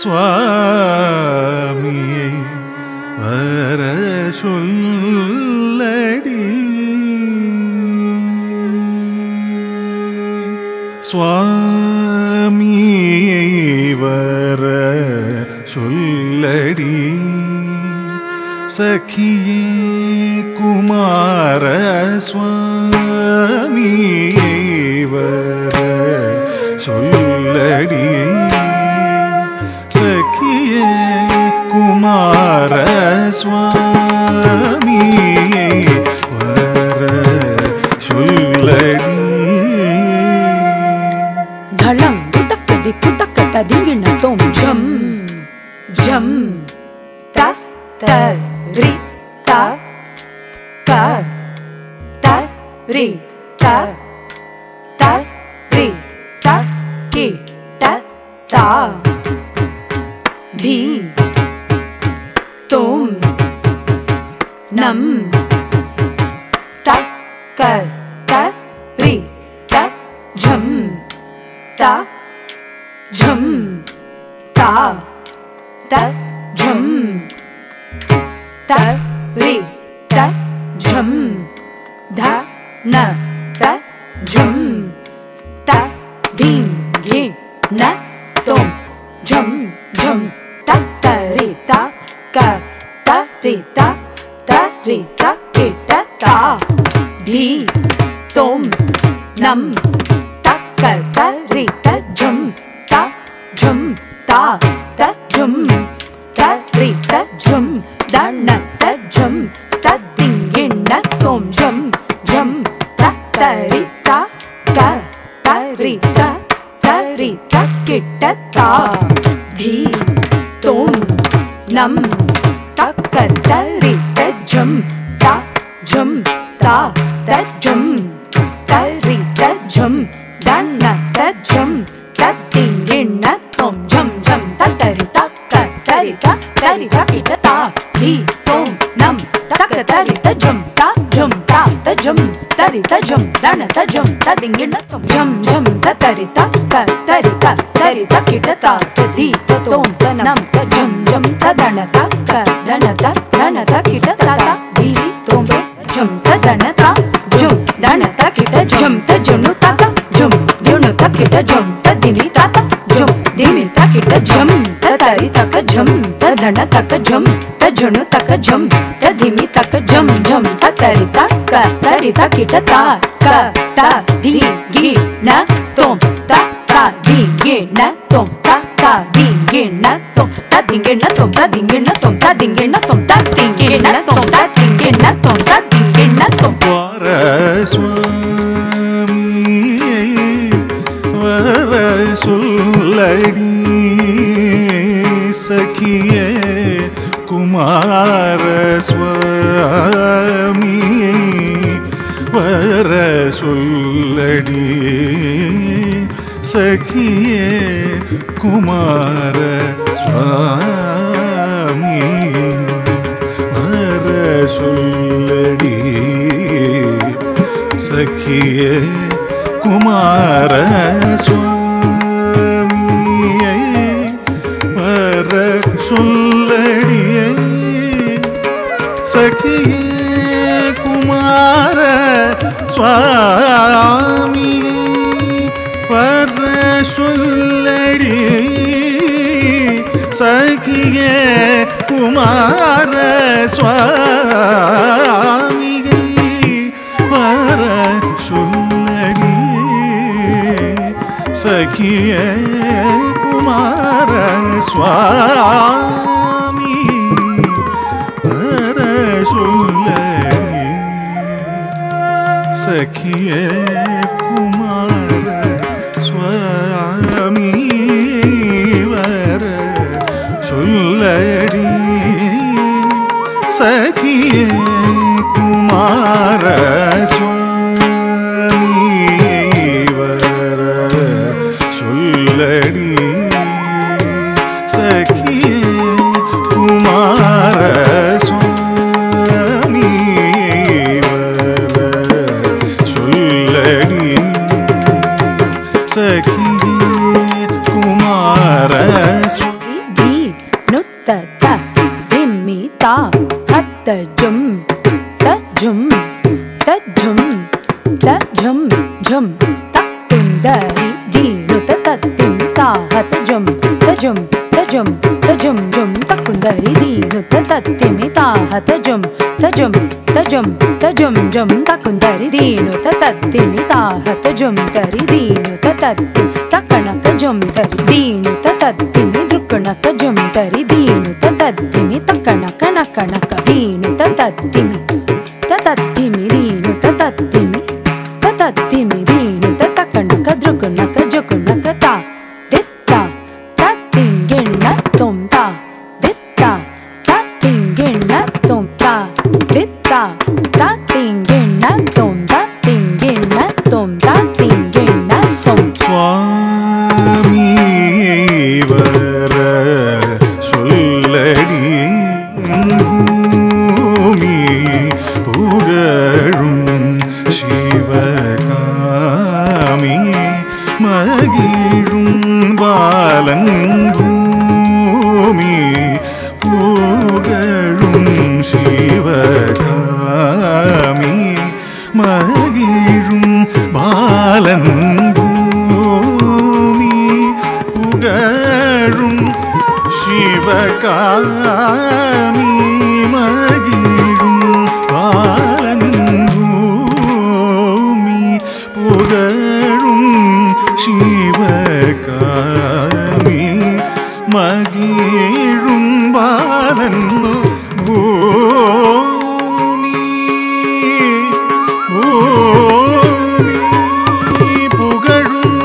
சுவாமியை வர சொல்லடி சுவாமியை வர சொல்லடி சகியே குமார சுவாமியை வர சொல்லடி சகியே குமார சுவாமியை வர சொல்லடி धड़ंग कुटकदी कुटकता दिंगिण तोम झम झम ता ता रि ता ता ता रि ता ता रि ता कि ता ता धी तोम नम ता क ता रि ता झम ता झम ता ता झम ता रि ता झम धा न ता झम ता धीं घे न तोम झम झम ता रि ता का ता रि ता के ता ता धी तोम नम ता रि ता झम ता झम ता रि ता झम दा न ता झम ता दिंगे न तोम झम झम ता रि ता का ता रि ता के ता ता धी तोम नम ता रि ता झम ता झम ता झम ता रि ता झम दा न ता झम ता दिंगे न तोम झम झम ता रि ता का ता रि ता के ता धी तोम नम ता रि ता झम ता झम ता रि ता झम दा न ता झम ता दिंगे न तोम झम झम ता रि ता का ता रि ता के ता धी तोम नम ता झम झम ता दा न ता का दा न ता के ता धी तोम झम ता दा न ता झम दा न ता के ता झम ता जनु ता झम जनु ता के ता झम ता दिमी ता झम दिमी ता के ता झम ता रि ता का झम ता दा न ता का झम ता जनु ता का झम ता दिमी ता का झम झम ता रि ता का ता रि ता के ता का ता धी गे न तोम ता धी गे न तोम ता धी गे न तोम ता दिंगे न तोम ता दिंगे न तोम ता दिंगे न तोम ता दिंगे न तोम ता दिंगे न तोम ता दिंगे न तोम वர சுவாமியை வர சொல்லடி சகியே குமார சுவாமியை வர சொல்லடி சகியே குமார சுவாமி வர சொல்லடி சகியே குமார சுவாமியை வர சொல்லடியே சகியே குமார சுவாமியை வர சொல்லடியே சகியே குமார சுவாமியை வர சொல்லடி சகியே குமார சுவாமி வர சொல்லடி சகியே குமார சுவாமி வர சொல்லடி சகியே குமார சுவாமி வர சொல்லடி சகியே குமார சுவாமி வர சொல்லடி சகியே Kumara ta ta dhimmi ta hatta jum ta jum ta jum ta jum jum ta kundari dinu ta tattim ta hatta jum ta jum ta jum ta jum jum ta kundari dinu ta tattim ta hatta jum ta jum ta jum ta jum jum ta kundari dinu ta tattim ta hatta jum tari dinu ta tattim ta kanaka jum tari dinu ta tattim drukanaka jum tari dinu ta tattim ta kanaka nakanaka dinu ta tattim dinu ta tattim dinu ta kanaka drukanaka jukanaka ta ditta ta tingenna tom ta ditta ta tingenna tom ta ditta ta tingenna tom ta tingenna tom ta tingenna tom சுவாமி வர சொல்லடி பூமி புகழும் சிவகாமி மகிழும் பாலன் பூமி புகழும் சிவகாமி மகிழும் பாலன் பூமி புகழும் சிவகாமி மகிழும் பாலன் பூமி புகழும் சிவகாமி மகிழும் பாலன் பூமி புகழும்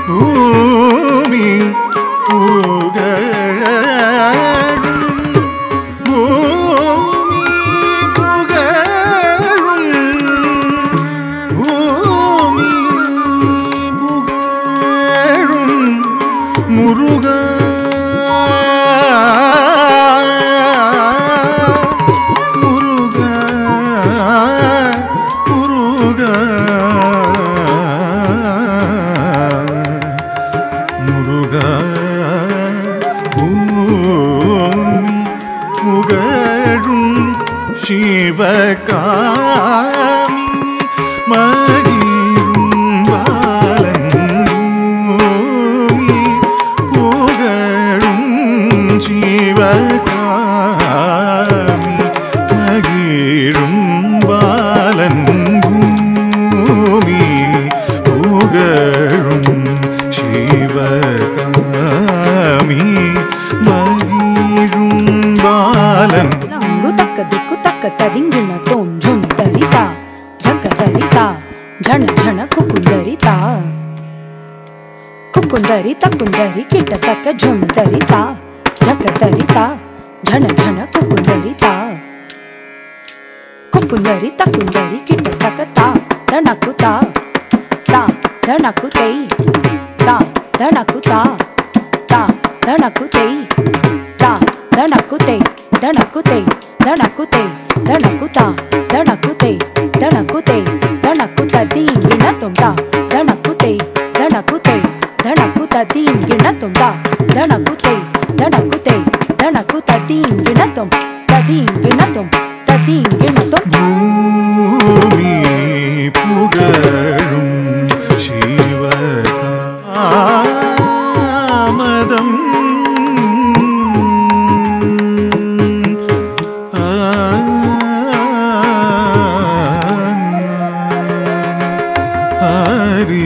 பூமி முருகா முருகா முருகா முருகா பூமி புகழும் சிவகாமி மகிழும் பாலன் பூமி புகழும் சிவகாமி மகிழும் பாலன் பூமி புகழும் சிவகாமி மகிழும் Balan nangu takka dukku takka tadingina tom jum tarita jaka tarita jana jana kukundarita kukundari takundari kitta takka jum tarita jaka tarita jana jana kukundarita kukundari takundari kitta takka ta danakuta ta danakutei ta danakuta ta danakutei ta danakutei danakutei danakutei danakuta danakutei danakutei danakuta dingina tomda danakutei danakutei danakuta dingina tomda danakutei danakutei danakuta dingina tom dingina tom dingina tom பூமி புகழும் சிவகாமதம் ஹரி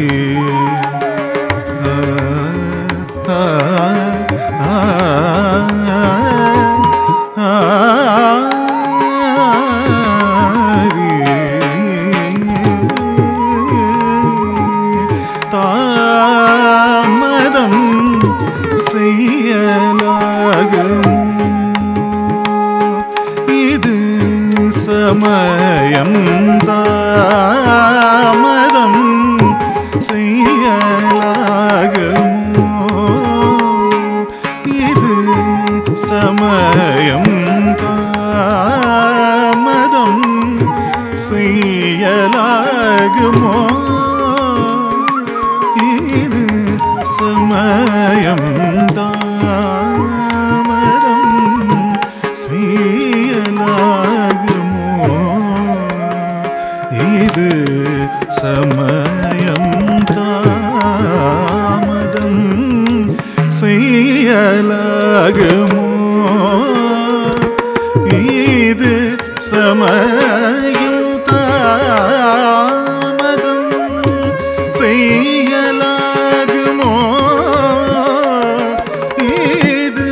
தாமதம் செய்யலாகும் இது சமயம் தாமதம் செய்யலாகுமோ இது சமயம் தாமதம் செய்யலாகுமோ இது சமயம் தாமதம் செய்யலாகுமோ இது சமயம் தாமதம் செய்யலாகுமோ இது சமயம் தாமதம் செய்யலாகுமோ இது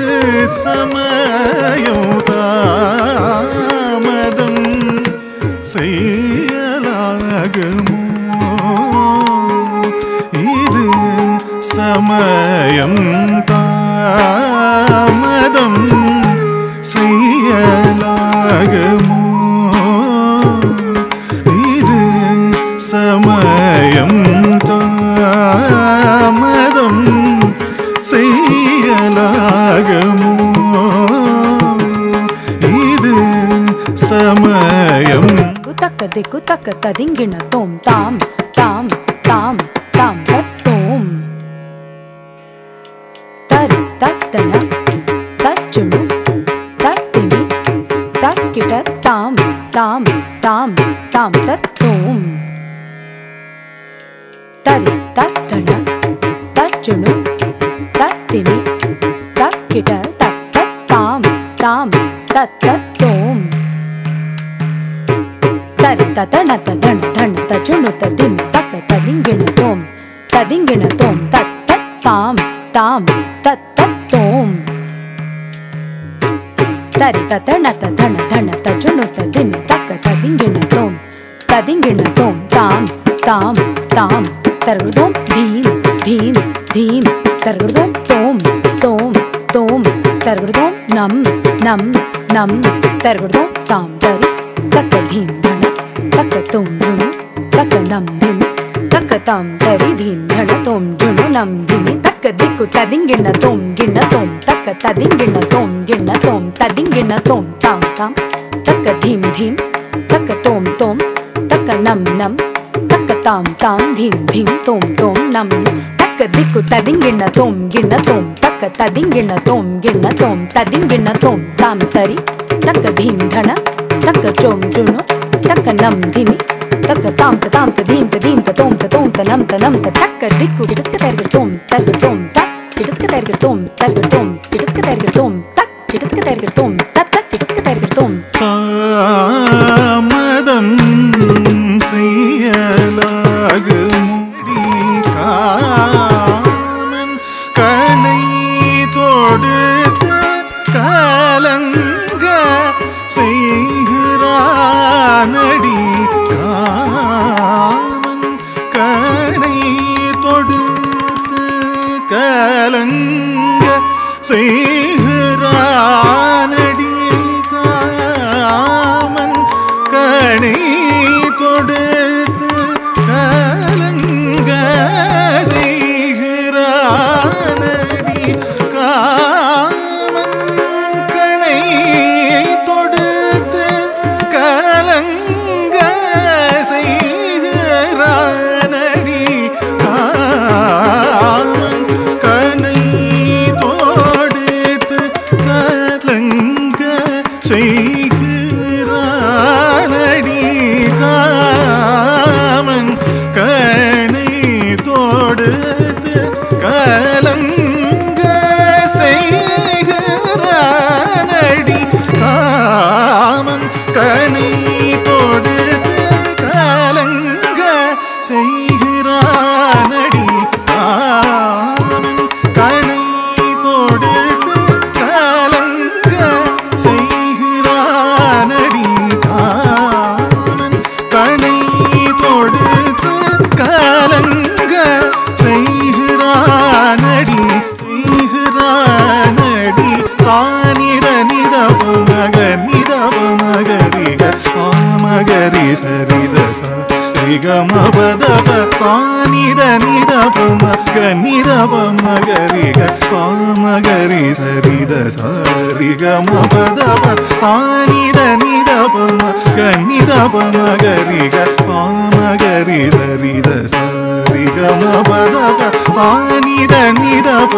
சமயம் தாமதம் செய்யலாகுமோ இது சமயம் தாமதம் செய்யலாகுமோ இது சமயம் தாமதம் செய்யலாகுமோ இது சமயம் குதக்க திக்கு தக்க ததிங்கின தோம் தாம் தாம் தாம் தாம் தத்தோம் தரி தத்தன தச்சுணு தத்திமி தக்கிட தாம் தாம் தாம் தாம் தத்தோம் தரி தத்தன தச்சுணு தத்திமி தக்கிட தத்த தாம் தாம் தத்தோம் தரி ததன ததன தன தச்சுணு ததிம் தக்க ததிங்கின தோம் தத்த தாம் தாம் தத்தோம் தரி ததன ததன தன தச்சுணு ததிம் தக்க ததிங்கின தோம் தாம் தாம் தாம் தர்குதோம் தீம் தீம் தீம் தர்குதோம் தோம் தோம் தோம் தர்குதோம் நம் நம் நம் தர்குதோம் தாம் தரி தக்க தீம் தன தக்க தோம் ஜுனு தக்க நம் திமி தக்க தாம் தரி தீம் தன தோம் ஜுனு நம் திமி தக்க திக்கு ததிங்கின தோம் தக்க ததிங்கின தோம் ததிங்கின தோம் தாம் தாம் தக்க தீம் தீம் தக்க தோம் தோம் தக்க நம் நம் தக்க தாம் தாம் தீம் தீம் தோம் தோம் நம் தக்க திக்கு ததிங்கின தோம் தக்க ததிங்கின தோம் ததிங்கின தோம் தாம் தரி தக்க தீம் தன தக்க சோம் ஜுனு தக்க நம் திமி தக்க தாம் தாம் தீம் தீம் தோம் தனம் தக்க திக்கு கிடக்க தர்கர் தோம் தக் கிடக்க தர்கர் தோம் கிடக்க தர்கர் தோம் தக் கிடக்க தர்கர் தோம் தக் கிடக்க தர்கர் தோம் தாமதம் செய்யலாகுமோ காமன் கனை தொடுத்து கலங்க செய்கிறானடி காமன் கனை தொடுத்து கலங்க செய்கிறானடி காமன் கனை தொடுத்து கலங்க செய்கிறானடி காமன் கனை தொடுத்து கலங்க செய்கிறானடி காமன் கனை தொடுத்து கலங்க செய்கிறானடி காமன் கனை தொடுத்து கலங்க செய்கிறானடி காமன் கனை தொடுத்து கலங்க செய்கிறானடி காமன் கனை தொடுத்து கலங்க செய்கிறானடி காமன் கனை தொடுத்து கலங்க செய்கிறானடி சானிர நிதப மகரிக ஆமகரி சரித சரிகம பதப சானித நிதப மகரிக ஆமகரி சரித சரிகம பதப சானித நிதப கன்னிதப மகரிக பாமகரி சரித சரிகம பதப சானித நிதப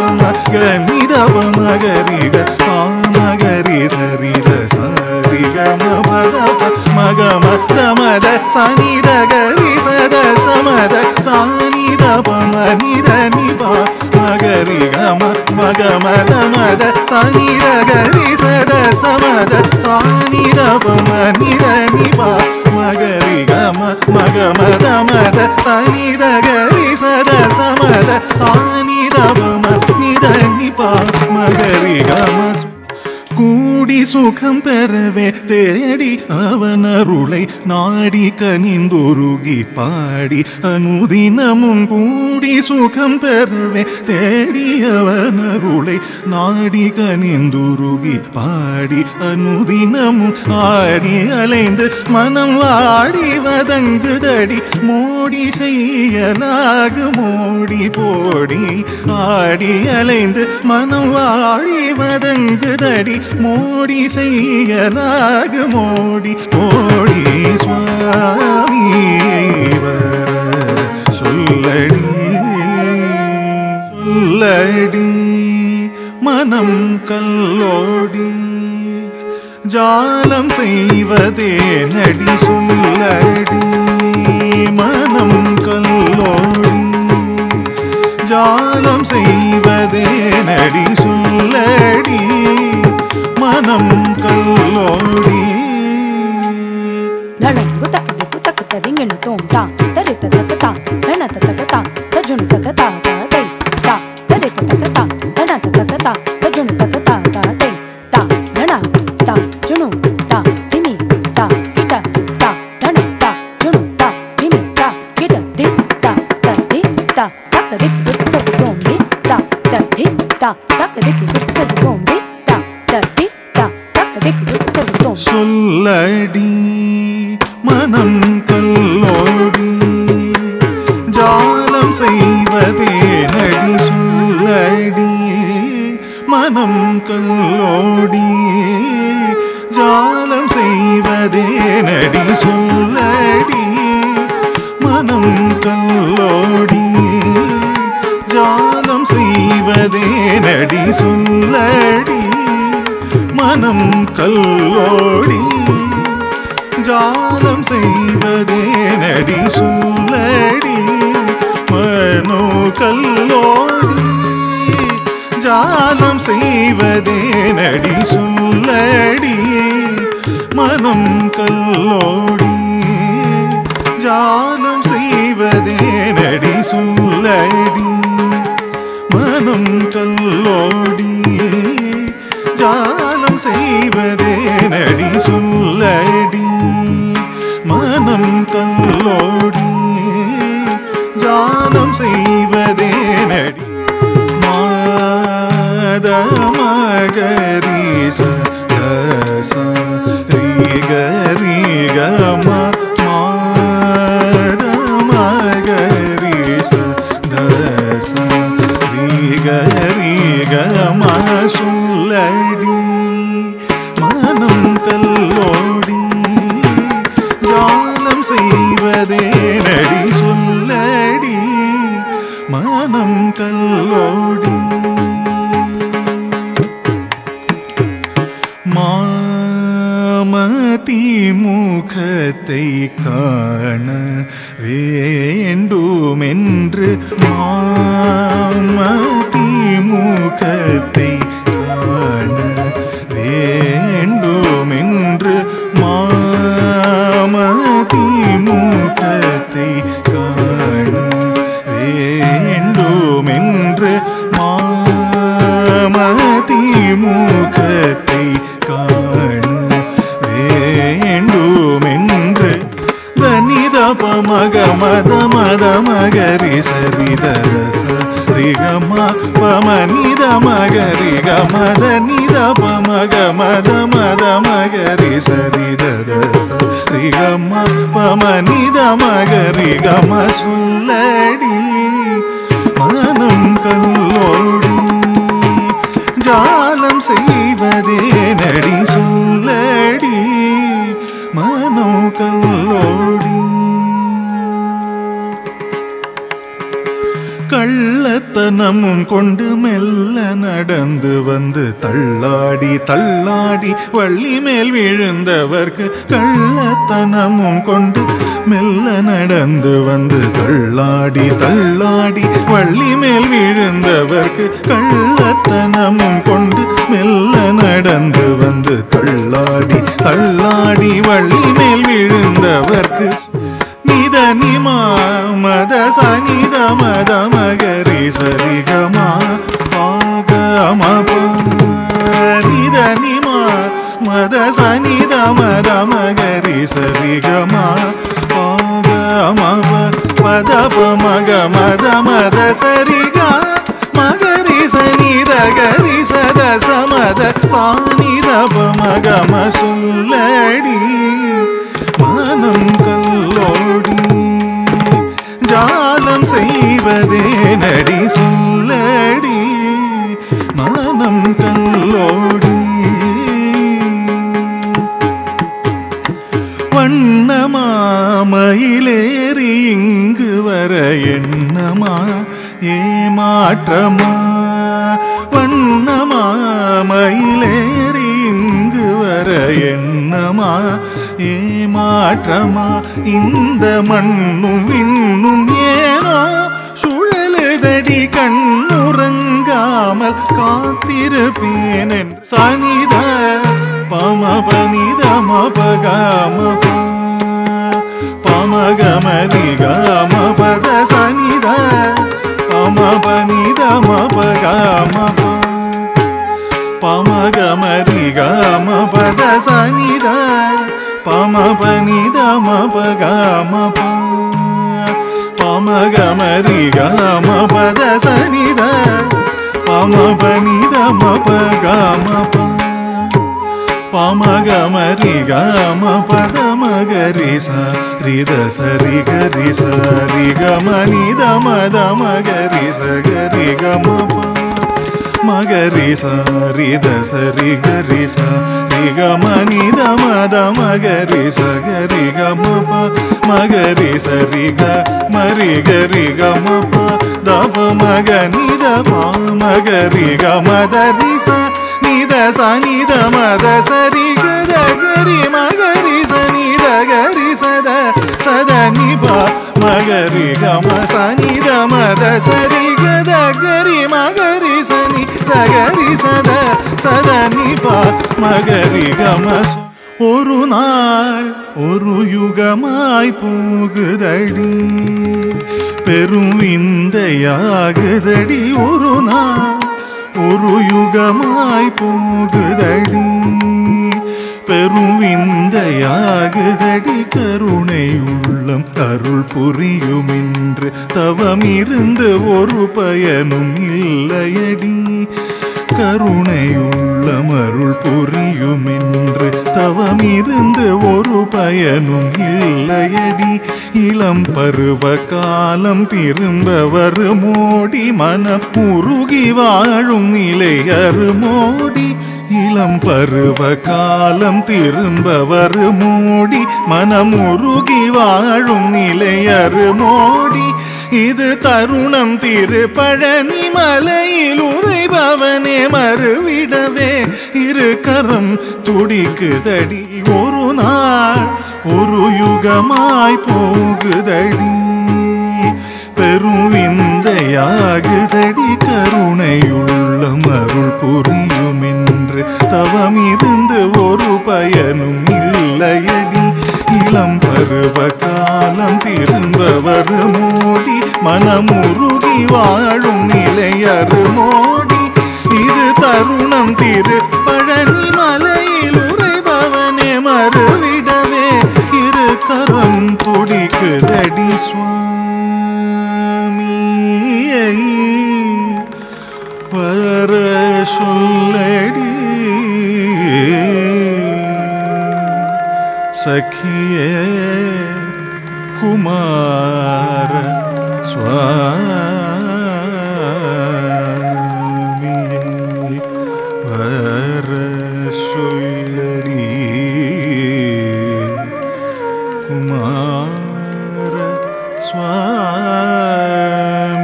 கன்னிதப மகரிக பாமகரி சரித சரிகம பதப மகம தமத சனித கரி சத சமத சானித பமனித நிபா மகரி கம மகம தமத சனித கரி சத சமத சானித பமனித நிபா மகரி கம மகம தமத சனித கரி சத சமத சானித பமனித நிபா மகரி கம கூடி சுகம் பெறவே தேடி அவன் அருளை நாடி கனிந்துருகி பாடி அனுதினமும் கூடி சுகம் பெறவே தேடி அவன் அருளை நாடி கனிந்துருகி பாடி அனுதினமும் ஆடி அலைந்து மனம் வாடி வதங்குதடி மோடி செய்யலாகு மோடி போடி ஆடி அலைந்து மனம் வாடி வதங்குதடி மோடி செய்யலாகு மோடி ஓடி சுவாமி வர சொல்லடி சொல்லடி மனம் கல்லோடி ஜாலம் செய்வதே நடி சொல்லடி மனம் கல்லோடி ஜாலம் செய்வதே நடி சொல்லடி மனம் கல்லோடி தனங்கு தக்கதிக்கு தக்கதிங்கென்னு தோம் தா தரித்த தக்கதா தனத தக்கதா தஜுனு தக்கதா தை தா தரித்த தக்கதா தனத தக்கதா தஜுனு தக்கதா தை தா தன தா ஜுனு தா திமி தா கிட்ட தா தன தா ஜுனு தா திமி தா கிட்ட தி தா ததி தா தக்கதிக்கு தக்கதி தோம் தி தா ததி தா தக்கதிக்கு தக்கதி தோம் தி தா ததி சொல்லடி மனம் கல்லோடி ஜாலம் செய்வதே நடி சொல்லடி மனம் கல்லோடி ஜாலம் செய்வதே நடி சொல்லடி மனம் கல்லோடி ஜாலம் செய்வதே நடி சொல்லடி மனம் கல்லோடி ஜாலம் செய்வதே நடி சொல்லடி மனோ கல்லோடி ஜாலம் செய்வதே நடி சொல்லடி மனம் கல்லோடி ஜாலம் செய்வதே நடி சொல்லடி மனம் கல்லோடி ஜாலம் செய்வதே நடி சொல்லடி மனம் கல்லோடி ஜாலம் செய்வதே நடி மாத மகரி ச ரி கரி கம மாத மகரி ச ரி கரி கம சொல்லடி மனம் கல்லோடி ஜாலம் செய்வதே நடி சொல்லடி மனம் கல்லோடி மாமதி முகத்தை காண வேண்டுமென்று மாமதி முகத்தை காண வேண்டுமென்று மாமதி முகத்தை காண வேண்டுமென்று மாமதி முகத்தை காண வேண்டுமென்று தனிதப மக மத மத மகரி சரிதரச ரிகம பமனித மகரி கமத நிதப மக மத மத மகரி சரிதரச ரிகம பமனித மகரி கம சொல்லடி மனம் கல்லோடி ஜாலம் செய்வதே நடி சொல்லடி மனம் தனமும் கொண்டு மெல்ல நடந்து வந்து தள்ளாடி தள்ளாடி வள்ளி மேல் விழுந்தவர்க்கு கள்ளத்தனமும் கொண்டு மெல்ல நடந்து வந்து தள்ளாடி தள்ளாடி வள்ளி மேல் விழுந்தவர்க்கு கள்ளத்தனமும் கொண்டு மெல்ல நடந்து வந்து தள்ளாடி தள்ளாடி வள்ளி மேல் விழுந்தவர்க்கு நித நிமா மத சனித மத மகரி சரிகமா பாகமப நித நிமா மத சனித மத மகரி சரிகமா பாகமப பதப மக மத மத சரிகா மகரி சனித கரி சத சமத சானிதப மகம சொல்லடி மனம் கல்லோடி ஜாலம் செய்வதே நடி சொல்லடி மனம் கல்லோடி வண்ணமாமயிலேறி இங்கு வர எண்ணமா ஏமாற்றமா வண்ணமாமயிலேறி இங்கு வர எண்ணமா ஏமாற்றமா இந்த மண்ணும் விண்ணும் ஏனோ சுழலுதடி கண்ணுறங்காமல் காத்திருப்பேன் சனித பமபனித மபகாம பமகமரி காம பத சனித பமபனித மபகாம பமகமரி காம பத சனித பமபனித மபகாம பமகமரி காம பத சனித பமபனித மபகாம பமகமரி காம பத மகரி சரித சரி கரி சரி கமனித மத மகரி சகரி கம மகரி சரித சரி கரி சரி கமனித மத மகரி சகரி கம மகரி சரி க மரி கரி கம தப மகனித மகரி கமதரி ச நித சனித மத சரி கத கரி மகரி சனித கரி சத சத நிப மகரி கம சனித மத சரி கத கரி மகரி சனி தகரி சத சத நிப மகரி கம ஒரு நாள் ஒரு யுகமாய் போகுதடி பெரும் விந்தையாகுதடி ஒரு நாள் ஒரு யுகமாய் போகுதடி பெரும் விந்தையாகுதடி கருணை உள்ளம் அருள் புரியுமென்று தவமிருந்து ஒரு பயனும் இல்லையடி கருணை உள்ளம் அருள் புரியுமென்று தவமிருந்து ஒரு பயனும் இல்லையடி இளம் பருவ காலம் திரும்ப வருமோடி மனம் உருகி வாழும் நிலை அருமோடி இளம் பருவ காலம் திரும்ப வருமோடி மனம் உருகி வாழும் நிலை அருமோடி இது தருணம் திருப்பழனி மலையில் உறைபவனே மறுவிடவே இரு கரம் துடிக்குதடி ஒரு நாள் ஒரு யுகமாய் போகுதடி பெரும் விந்தையாகுதடி கருணையுள்ளம் அருள் புரியுமென்று தவமிருந்து ஒரு பயனும் இல்லையடி இளம் பருவ காலம் திரும்ப வருமோடி மனமுருகி வாழும் நிலை அருமோடி இது தருணம் திருப்பழனி மலையில் உறைபவனே மறுவிடவே இரு கரம் துடிக்குதடி சுவாமியை வர சொல்லடி சகியே குமார சுவாமியே வர சொல்லடி குமார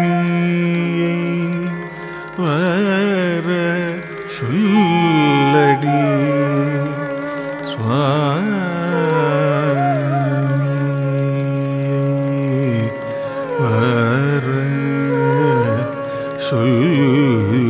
சுவாமியே வர சொல்லடி சுவாமி வர சொல்லடி